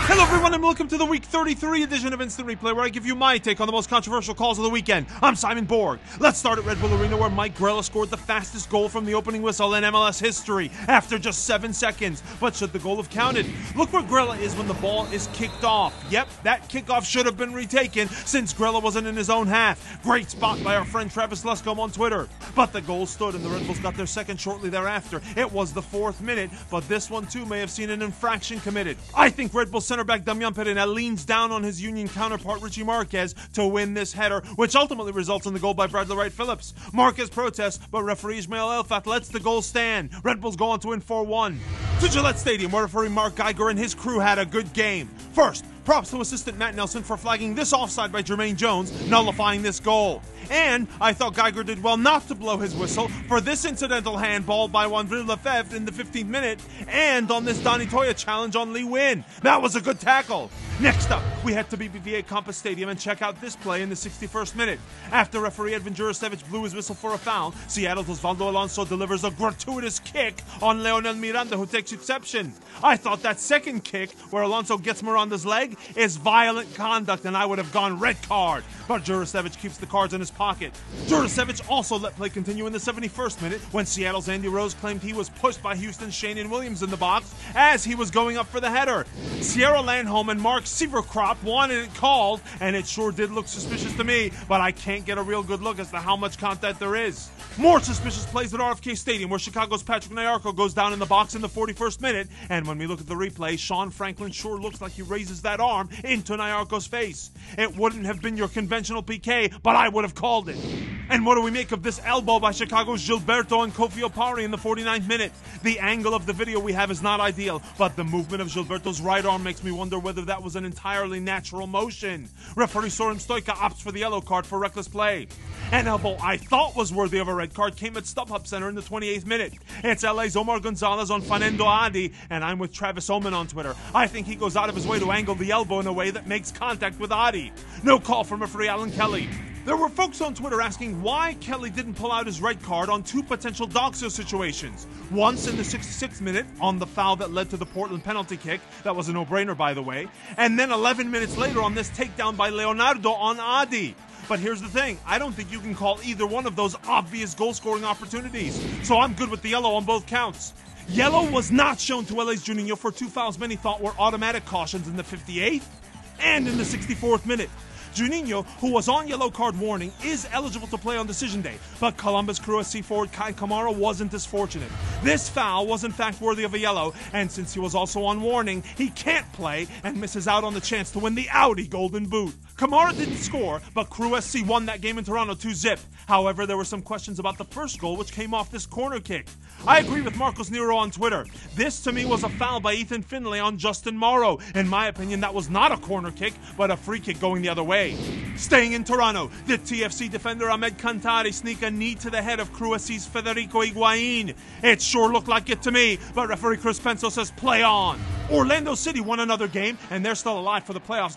Hello everyone and welcome to the Week 33 edition of Instant Replay, where I give you my take on the most controversial calls of the weekend. I'm Simon Borg. Let's start at Red Bull Arena, where Mike Grella scored the fastest goal from the opening whistle in MLS history after just 7 seconds. But should the goal have counted? Look where Grella is when the ball is kicked off. Yep, that kickoff should have been retaken since Grella wasn't in his own half. Great spot by our friend Travis Luscombe on Twitter. But the goal stood and the Red Bulls got their second shortly thereafter. It was the 4th minute, but this one too may have seen an infraction committed. I think Red Bull center back Damian Pereira leans down on his Union counterpart Richie Marquez to win this header, which ultimately results in the goal by Bradley Wright Phillips. Marquez protests, but referee Ismail Elfat lets the goal stand. Red Bulls go on to win 4-1. To Gillette Stadium, where referee Mark Geiger and his crew had a good game. First, props to assistant Matt Nelson for flagging this offside by Jermaine Jones, nullifying this goal. And I thought Geiger did well not to blow his whistle for this incidental handball by Wanville Lefebvre in the 15th minute, and on this Donny Toya challenge on Lee Win. That was a good tackle. Next up, we head to BBVA Compass Stadium and check out this play in the 61st minute. After referee Edvin Jurasevich blew his whistle for a foul, Seattle's Osvaldo Alonso delivers a gratuitous kick on Leonel Miranda, who takes exception. I thought that second kick, where Alonso gets Miranda's leg, is violent conduct and I would have gone red card. But Jurasevich keeps the cards in his pocket. Jurasevich also let play continue in the 71st minute when Seattle's Andy Rose claimed he was pushed by Houston's Shane Williams in the box as he was going up for the header. Sierra Landholm and Mark Sieverkrop wanted it called, and it sure did look suspicious to me, but I can't get a real good look as to how much contact there is. More suspicious plays at RFK Stadium, where Chicago's Patrick Nyarko goes down in the box in the 41st minute, and when we look at the replay, Sean Franklin sure looks like he raises that arm into Nyarko's face. It wouldn't have been your conventional PK, but I would have called it. And what do we make of this elbow by Chicago's Gilberto and Kofi Opari in the 49th minute? The angle of the video we have is not ideal, but the movement of Gilberto's right arm makes me wonder whether that was an entirely natural motion. Referee Soren Stoica opts for the yellow card for reckless play. An elbow I thought was worthy of a red card came at StubHub Center in the 28th minute. It's LA's Omar Gonzalez on Fanendo Adi, and I'm with Travis Oman on Twitter. I think he goes out of his way to angle the elbow in a way that makes contact with Adi. No call from referee Alan Kelly. There were folks on Twitter asking why Kelly didn't pull out his red card on 2 potential Doxo situations. Once in the 66th minute on the foul that led to the Portland penalty kick. That was a no-brainer, by the way. And then 11 minutes later on this takedown by Leonardo on Adi. But here's the thing, I don't think you can call either one of those obvious goal-scoring opportunities. So I'm good with the yellow on both counts. Yellow was not shown to LA's Juninho for 2 fouls many thought were automatic cautions in the 58th and in the 64th minute. Juninho, who was on yellow card warning, is eligible to play on decision day, but Columbus Crew SC forward Kai Kamara wasn't as fortunate. This foul was in fact worthy of a yellow, and since he was also on warning, he can't play and misses out on the chance to win the Audi Golden Boot. Kamara didn't score, but Crew SC won that game in Toronto 2-0. However, there were some questions about the first goal, which came off this corner kick. I agree with Marcos Nero on Twitter. This, to me, was a foul by Ethan Finlay on Justin Morrow. In my opinion, that was not a corner kick, but a free kick going the other way. Staying in Toronto, the TFC defender Ahmed Kantari sneak a knee to the head of Crew SC's Federico Higuain. It sure looked like it to me, but referee Chris Penso says play on. Orlando City won another game, and they're still alive for the playoffs.